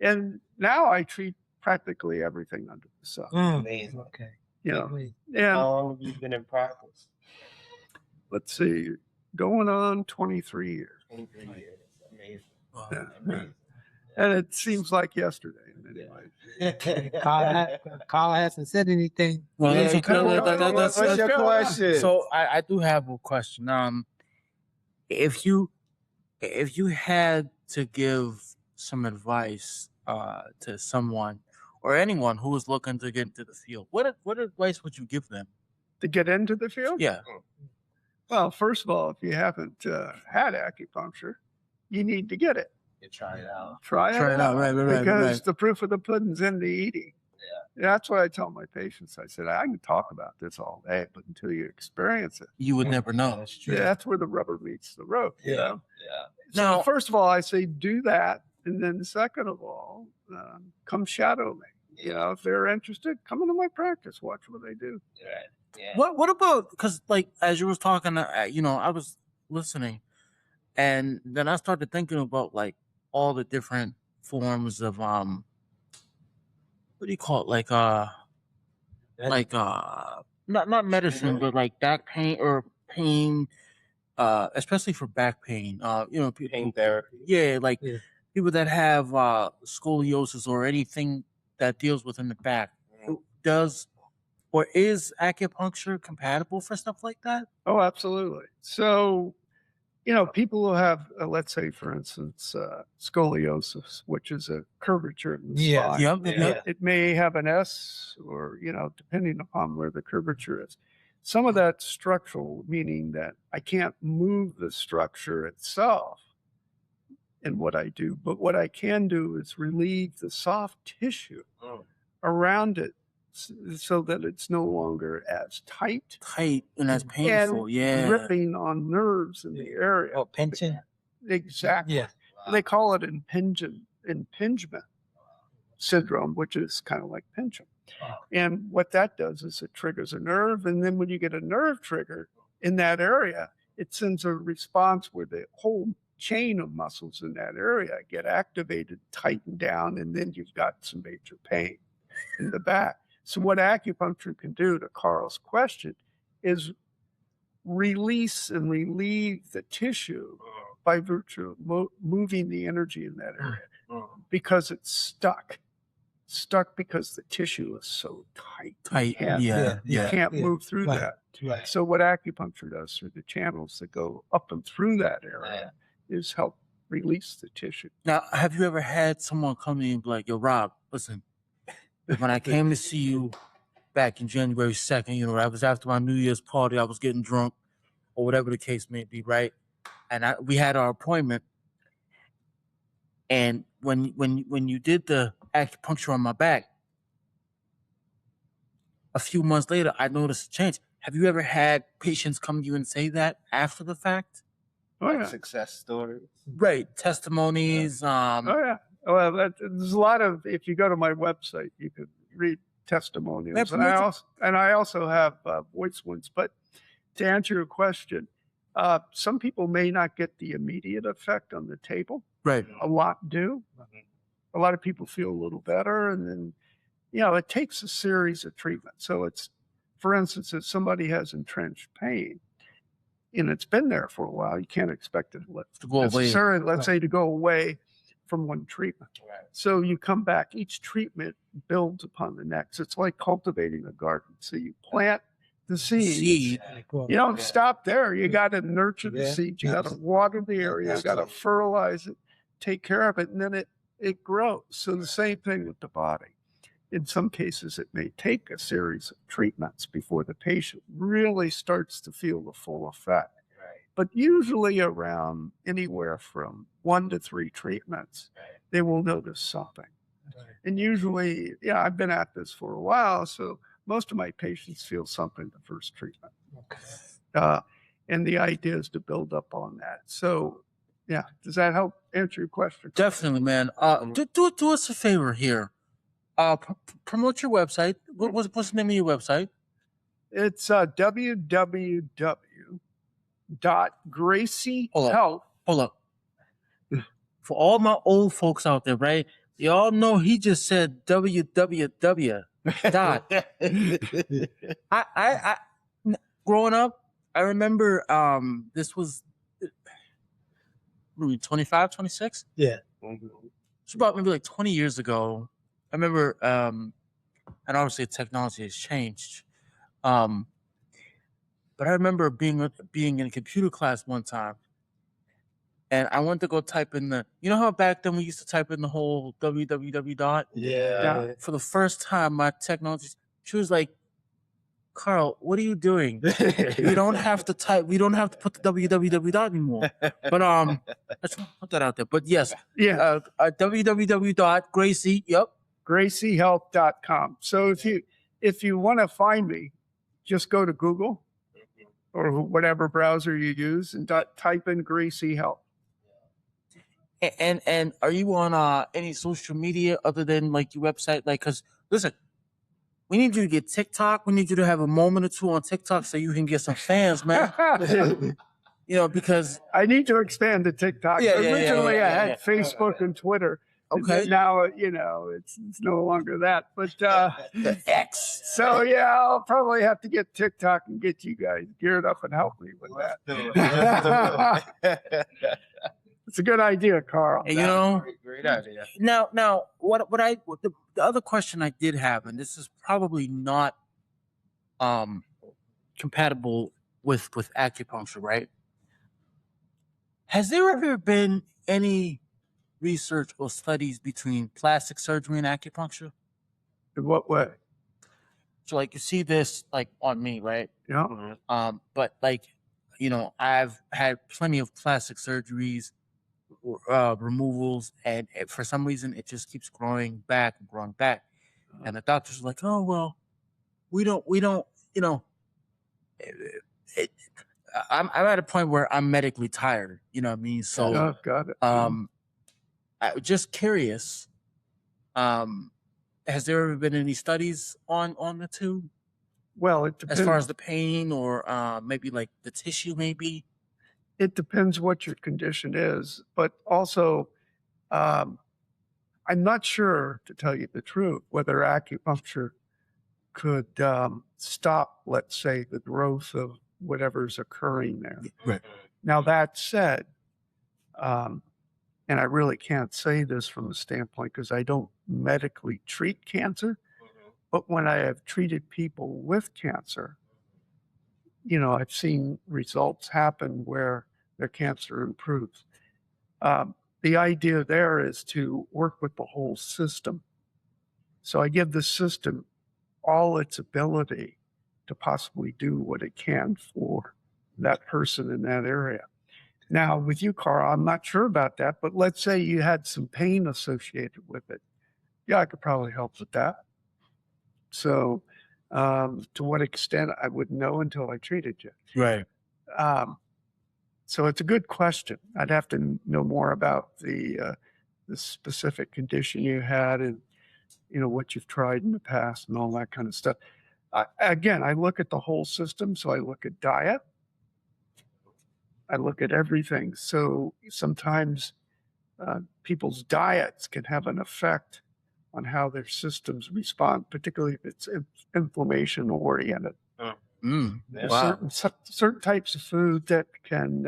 And now I treat practically everything under the sun. Amazing. Okay. And How long have you been in practice? let's see, going on 23 years. 23 years. Amazing. Yeah. Amazing. And it seems like yesterday in many ways. Carl hasn't said anything. Well, Yeah, that's okay. What's your question? So I do have a question. If you had to give some advice to someone or anyone who was looking to get into the field, what advice would you give them? To get into the field? Yeah. Well, first of all, if you haven't had acupuncture, you need to get it. You try it out. Try it out. Right. Because the proof of the pudding's in the eating. Yeah. That's what I tell my patients. I said, I can talk about this all day, but until you experience it, You would never know. That's true. that's where the rubber meets the road. You know? So Now- first of all, I say do that. And then second of all, come shadow me. If they're interested, come into my practice, watch what I do. Right. Yeah. What about, because like as you was talking, I was listening, And then I started thinking about like all the different forms of what do you call it? Not medicine, but like back pain or pain, especially for back pain. Pain therapy. Yeah, like Yeah. people that have scoliosis or anything that deals within the back. Does or is acupuncture compatible for stuff like that? Oh, absolutely. So, people who have, let's say, for instance, scoliosis, which is a curvature in the Yeah. spine. Yep. Yeah. It may have an S or, depending upon where the curvature is. Some of that's structural, meaning that I can't move the structure itself in what I do, but what I can do is relieve the soft tissue around it so that it's no longer as tight, And that's painful. Yeah. gripping on nerves in the area. Oh, pension. Exactly. Yeah. They call it impingement syndrome, which is kind of like pinching. Wow. And what that does is it triggers a nerve. And then when you get a nerve trigger in that area, it sends a response where the whole chain of muscles in that area get activated, tightened down, and then you've got some major pain in the back. So what acupuncture can do, to Carl's question, is release and relieve the tissue by virtue of moving the energy in that area because it's stuck because the tissue is so tight. Tight. can't- Yeah. You can't move through Right. that. Right. So what acupuncture does through the channels that go up and through that area is help release the tissue. Now, have you ever had someone come in and be like, "Yo, Rob, listen, when I came to see you back in January 2nd, that was after my New Year's party, I was getting drunk or whatever the case may be, right? And we had our appointment. And when you did the acupuncture on my back, a few months later, I noticed a change. Have you ever had patients come to you and say that after the fact? Oh yeah. Success stories. Right. Testimonies. Oh yeah. Well, there's a lot of. If you go to my website, you could read testimonials, That's and I also have voice ones. But to answer your question, some people may not get the immediate effect on the table. Right. A lot do. A lot of people feel a little better, and then it takes a series of treatments. So it's, for instance, if somebody has entrenched pain and it's been there for a while, you can't expect it To go away. necessarily, let's say, to go away from one treatment. Right. So you come back, each treatment builds upon the next. It's like cultivating a garden. So you plant the seeds. Seed. You don't stop there. You got to nurture the Yeah. seeds. You got to water the area. You got to fertilize it, take care of it, and then it grows. So the same thing with the body. In some cases, it may take a series of treatments before the patient really starts to feel the full effect. But usually around anywhere from 1 to 3 treatments, they will notice something. And usually, I've been at this for a while, so most of my patients feel something the first treatment. And the idea is to build up on that. So, does that help answer your question? Definitely, man. Do us a favor here. Promote your website. What's the name of your website? It's www.graciehealth. Hold up. For all my old folks out there, right? Y'all know he just said www. Dot. I growing up, I remember this was 25, 26? Yeah. It's about maybe like 20 years ago. I remember, and obviously technology has changed. But I remember being in a computer class one time, and I went to go type in how back then we used to type in the whole www dot? Yeah. For the first time, my technology, she was like, "Carl, what are you doing? We don't have to put the www dot anymore." But let's put that out there. But yes, Yeah. www.gracie. Yep. graciehealth.com. So if you want to find me, just go to Google or whatever browser you use and type in Gracie Health. And are you on any social media other than like your website? Like, cause listen, we need you to get TikTok. We need you to have a moment or two on TikTok so you can get some fans, man. because I need to expand to TikTok. Yeah, yeah, Originally, yeah, I had yeah. Facebook and Twitter. And Okay. then now, it's no longer that. But the X. so, yeah, I'll probably have to get TikTok and get you guys geared up and help me with that. It's a good idea, Carl. And, Great idea. Now, the other question I did have, and this is probably not compatible with acupuncture, right? Has there ever been any research or studies between plastic surgery and acupuncture? In what way? So, like, you see this like on me, right? Yeah. But I've had plenty of plastic surgeries, removals, and for some reason it just keeps growing back, and the doctors are like, "Oh well, we don't, it, I'm at a point where I'm medically tired. You know what I mean? So, Yeah, got it. I'm just curious. Has there ever been any studies on the two, Well, it depends. as far as the pain or maybe like the tissue, maybe? It depends what your condition is, but also, I'm not sure, to tell you the truth, whether acupuncture could stop, let's say, the growth of whatever's occurring there. Right. Now, that said, and I really can't say this from a standpoint because I don't medically treat cancer, but when I have treated people with cancer, I've seen results happen where their cancer improves. The idea there is to work with the whole system. So I give the system all its ability to possibly do what it can for that person in that area. Now, with you, Carl, I'm not sure about that, but let's say you had some pain associated with it. Yeah, I could probably help with that. So, to what extent, I wouldn't know until I treated you. Right. So it's a good question. I'd have to know more about the specific condition you had and what you've tried in the past and all that kind of stuff. Again, I look at the whole system. So I look at diet. I look at everything. So sometimes people's diets can have an effect on how their systems respond, particularly if it's inflammation oriented. Wow. Certain types of food that can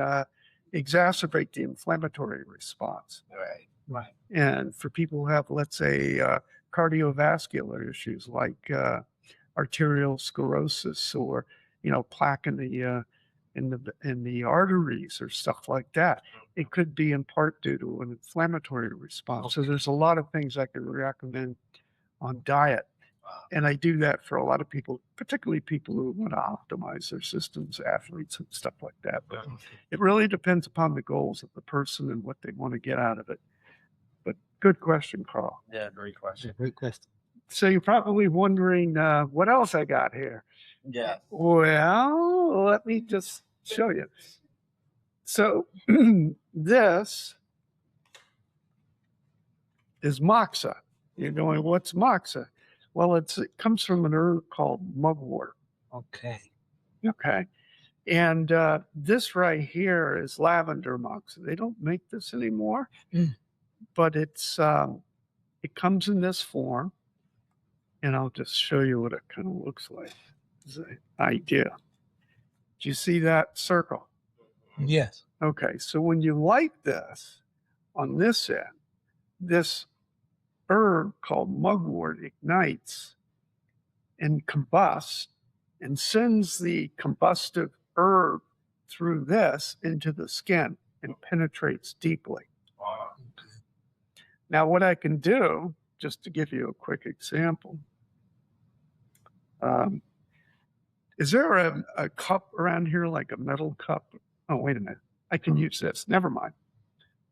exacerbate the inflammatory response. Right. And for people who have, let's say, cardiovascular issues like arterial sclerosis or plaque in the arteries or stuff like that, it could be in part due to an inflammatory response. So there's a lot of things I can recommend on diet. And I do that for a lot of people, particularly people who want to optimize their systems, athletes and stuff like that. But it really depends upon the goals of the person and what they want to get out of it. But good question, Carl. Yeah, great question. Great question. So you're probably wondering what else I got here. Yeah. Well, let me just show you. So this is moxa. You're going, what's moxa? Well, it comes from an herb called mugwort. Okay. Okay. And this right here is lavender moxa. They don't make this anymore, but it comes in this form. And I'll just show you what it kind of looks like. It's an idea. Do you see that circle? Yes. Okay, so when you light this on this end, this herb called mugwort ignites and combusts and sends the combustive herb through this into the skin and penetrates deeply. Now, what I can do, just to give you a quick example, is there a cup around here, like a metal cup? Oh, wait a minute. I can use this. Never mind.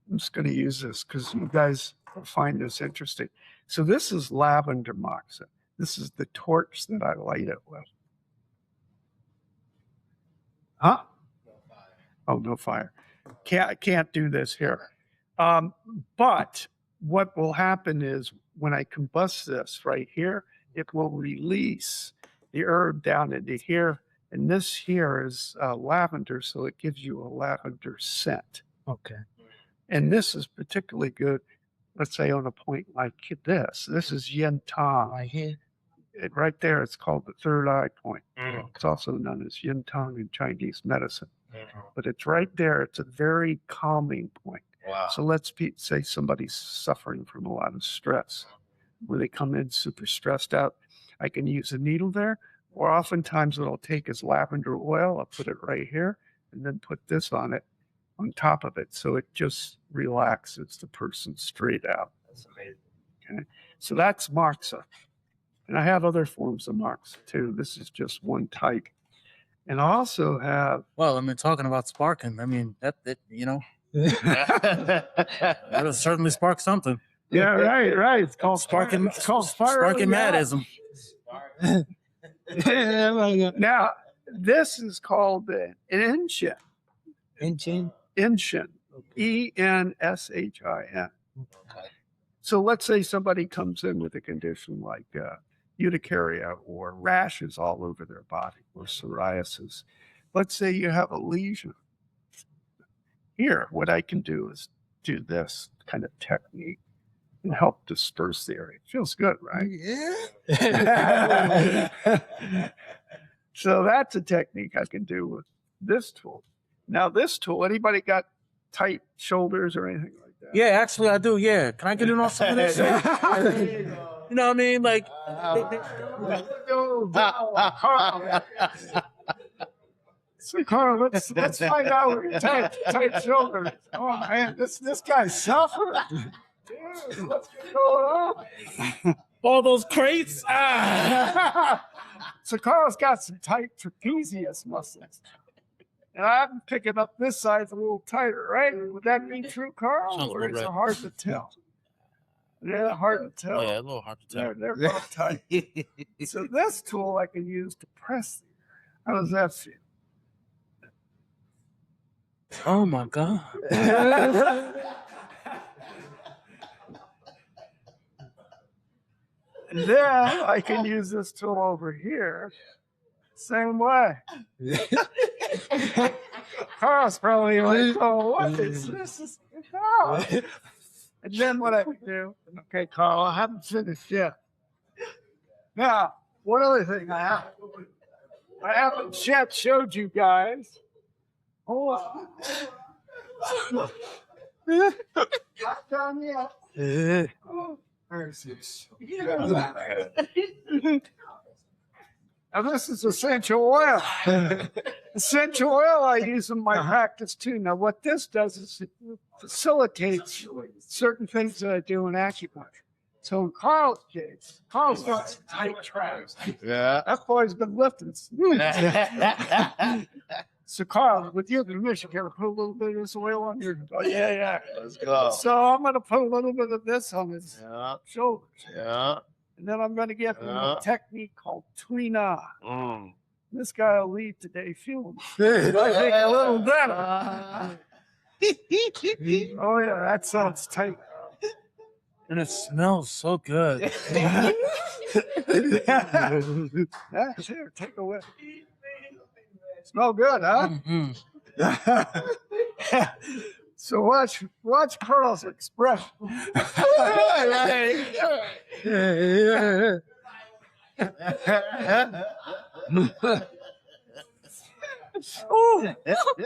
I'm just going to use this because you guys will find this interesting. So this is lavender moxa. This is the torch that I light it with. Huh? Oh, no fire. Can't do this here. But what will happen is when I combust this right here, it will release the herb down into here, And this here is lavender, so it gives you a lavender scent. Okay. And this is particularly good, let's say on a point like this. This is yin tong. Right here. Right there, it's called the third eye point. It's also known as yin tong in Chinese medicine. But it's right there. It's a very calming point. Wow. So let's say somebody's suffering from a lot of stress. When they come in super stressed out, I can use a needle there, or oftentimes what I'll take is lavender oil. I'll put it right here and then put this on it, on top of it. So it just relaxes the person straight out. That's amazing. Okay. So that's Moxa. And I have other forms of Moxa too. This is just one type. And I also have, Well, I mean, talking about sparking, I mean, that that'll certainly spark something. yeah, right. It's called Sparking, It's called sparking madism. Now, this is called an Inshin. Engine. Inshin. ENSHIN. So let's say somebody comes in with a condition like urticaria or rashes all over their body or psoriasis. Let's say you have a lesion. Here, what I can do is do this kind of technique and help disperse the area. It feels good, right? Yeah. So that's a technique I can do with this tool. Now, this tool, anybody got tight shoulders or anything like that? Yeah, actually, I do. Yeah, can I get in on some of this? You know what I mean? Like, So, Carl, let's find out what your tight shoulders. Oh, man, this guy's suffering. Dude, what's going on? all those crates. So Carl's got some tight trapezius muscles. And I'm picking up this side's a little tighter, right? Would that be true, Carl? Sounds Or about is it right. hard to tell? Yeah, hard to tell. Oh, yeah, a little hard to tell. They're both tight. So this tool I can use to press. How does that feel? Oh my God. And then I can use this tool over here. Same way. Carl's probably like, oh, what is this? Oh. And then what I can do, okay, Carl, I haven't finished yet. Now, one other thing I haven't yet showed you guys. Hold on. Not done yet. Oh. Now this is essential oil. Essential oil I use in my practice too. Now what this does is it facilitates certain things that I do in acupuncture. So in Carl's case, Carl's got some tight traps. Yeah. That boy's been lifting. So Carl, with your permission, can I put a little bit of this oil on your? Oh yeah. Let's go. So I'm going to put a little bit of this on his Yeah. shoulders. Yeah. And then I'm going to give him a technique called Twina. Mm. This guy will leave today feeling I think a little better. Oh, yeah, that sounds tight. And it smells so good. Yeah, here, take a whiff. Smell good, huh? Mhm. So watch Carl's expression. Ooh,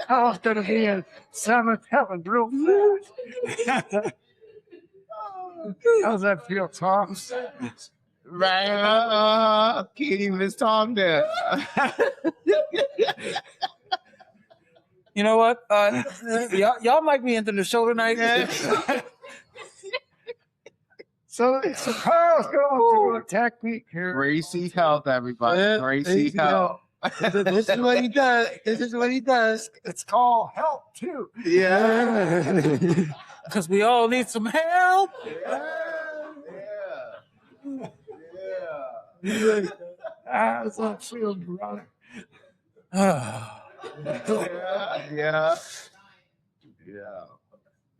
Carl's gonna be in seventh heaven real fast. How's that feel, Tom? Right. Can't even miss Tom there. You know what? Y'all might be into the show tonight. So Carl's going through a technique here. Gracie Health, everybody. Gracie Health. This is what he does. This is what he does. It's called help too. Yeah. Because we all need some help. It's not feeling right. Yeah.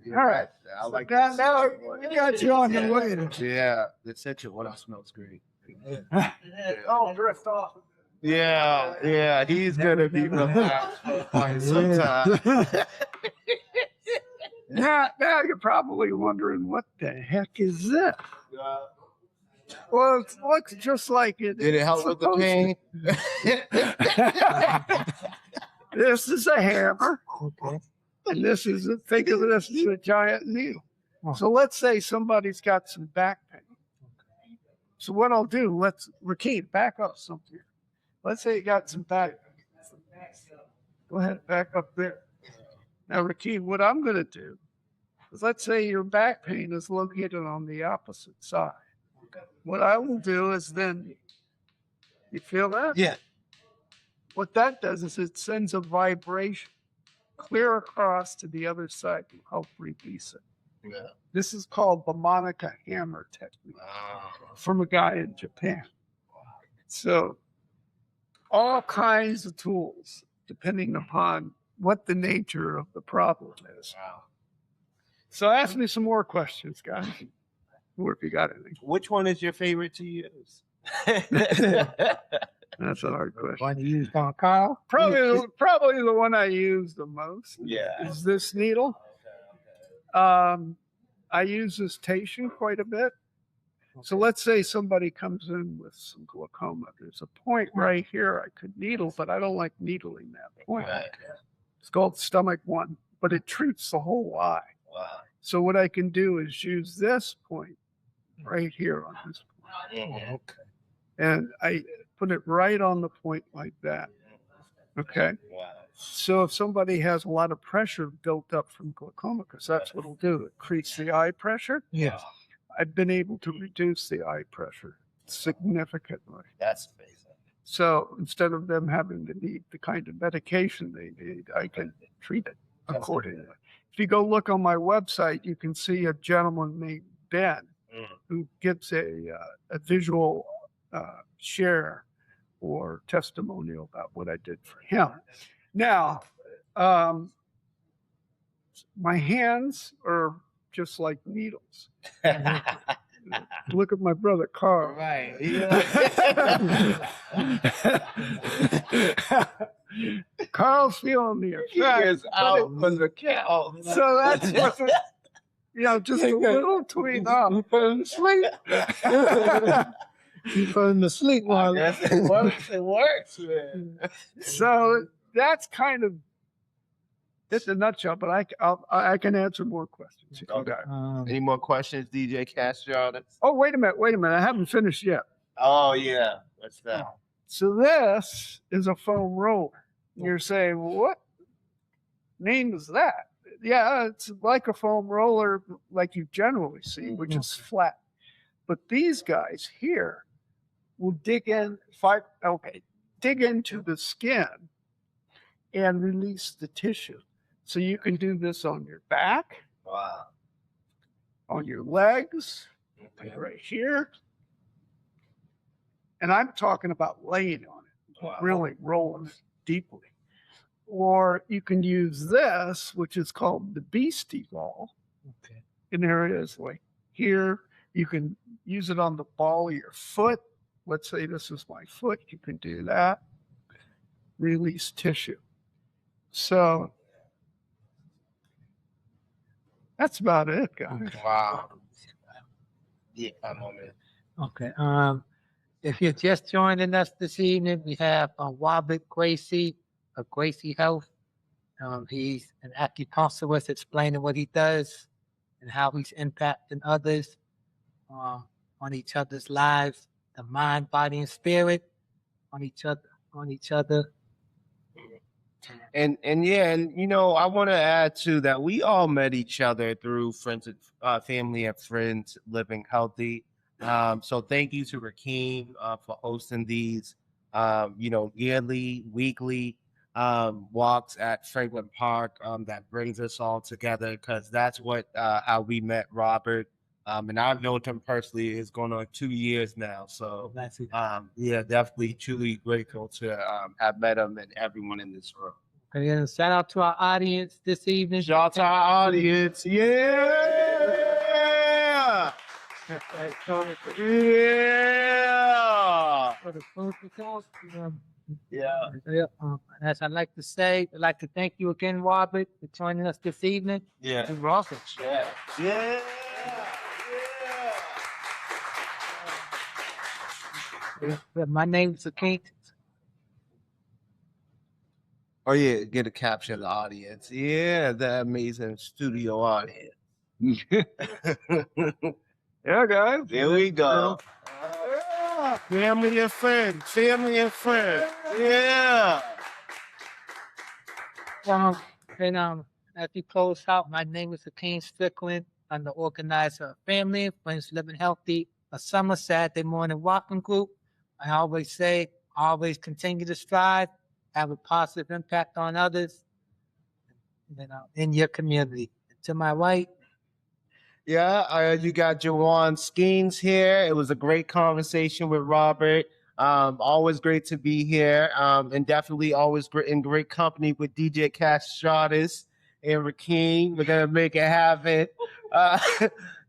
All right. I like Now, this. now we got you on your way. Yeah. The essential oil smells great. Oh, drift off. Yeah, he's gonna be relaxed for quite some time. Now you're probably wondering, what the heck is this? Well, it looks just like it. Did it help with the pain? This is a hammer, Okay. and think of this as a giant needle. So let's say somebody's got some back pain. So what I'll do, Rakeem, back up something. Let's say you got some back pain. Go ahead, back up there. Now, Rakeem, what I'm going to do is, let's say your back pain is located on the opposite side. What I will do is then, you feel that? Yeah. What that does is it sends a vibration clear across to the other side to help release it. Yeah. This is called the Monica hammer technique from a guy in Japan. So all kinds of tools, depending upon what the nature of the problem is. Wow. So ask me some more questions, guys. Or if you got anything. Which one is your favorite to use? That's a hard question. One you used on Kyle? Probably the one I use the most Yeah. is this needle. I use this station quite a bit. So let's say somebody comes in with some glaucoma. There's a point right here I could needle, but I don't like needling that point. Right. It's called stomach 1, but it treats the whole eye. Wow. So what I can do is use this point right here on this point. Mhm. Okay. And I put it right on the point like that. Okay. Wow. So if somebody has a lot of pressure built up from glaucoma, because that's what it'll do, it creates the eye pressure. Yeah. I've been able to reduce the eye pressure significantly. That's amazing. So instead of them having to need the kind of medication they need, I can treat it accordingly. If you go look on my website, you can see a gentleman named Ben who gives a visual share or testimonial about what I did for him. Now, my hands are just like needles. Look at my brother Carl. Right. Carl's feeling the He effect. is out for the count. So that's what, just a little tweak off. You put him to sleep. You put him to sleep while Yes, it works. It works, man. So that's kind of this in a nutshell, but I can answer more questions if you got it. Any more questions, DJ Castro? Oh, wait a minute. I haven't finished yet. Oh, yeah. What's that? So this is a foam roller. You're saying, well, what name is that? Yeah, it's like a foam roller like you generally see, which is flat. But these guys here will dig into the skin and release the tissue. So you can do this on your back, Wow. on your legs, right here. And I'm talking about laying on it, Wow. really rolling deeply. Or you can use this, which is called the beastie ball, in areas like here. You can use it on the ball of your foot. Let's say this is my foot. You can do that. Release tissue. So that's about it, guys. Wow. Yeah, I'm on it. Okay. If you're just joining us this evening, we have Robert Gracie of Gracie Health. He's an acupuncturist explaining what he does and how he's impacting others on each other's lives, the mind, body, and spirit, on each other. And I want to add too that we all met each other through friends, family, and friends living healthy. So thank you to Rakeem for hosting these, yearly, weekly walks at Franklin Park that brings us all together, because that's how we met Robert. And I've known him personally. It's going on 2 years now. So definitely truly grateful to have met him and everyone in this room. And shout out to our audience this evening. Shout out to our audience. Yeah. Yeah. the food for thought. Yeah. As I like to say, I'd like to thank you again, Robert, for joining us this evening. Yeah. And Robert. Yeah. Yeah. My name's Akeem. Oh yeah, get a capture of the audience. Yeah, the amazing studio audience. Yeah, guys. Here we go. Family and friends. Family and friends. Yeah. And as we close out, my name is Akeem Strickland. I'm the organizer of Family and Friends Living Healthy, a summer Saturday morning walking group. I always say, always continue to strive, have a positive impact on others, in your community. To my right, Yeah, you got Jawan Skeens here. It was a great conversation with Robert. Always great to be here. And definitely always in great company with DJ Castratus and Rakeem. We're gonna make it happen.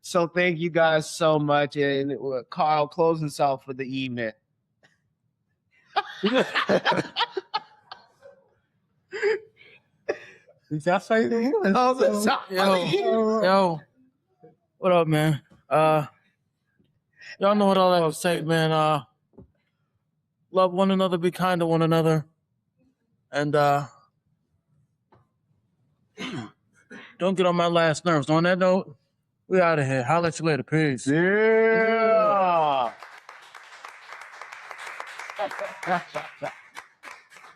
So thank you guys so much. And Carl, close us out for the evening. Is that something? Yo. Yo, what up, man? Y'all know what I like to say, man. Love one another, be kind to one another, and don't get on my last nerves. On that note, we out of here. Holla at you later. Peace. Yeah.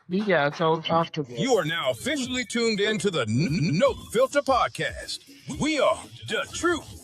yeah, so comfortable. You are now officially tuned in to the No Filter Podcast. We are the truth.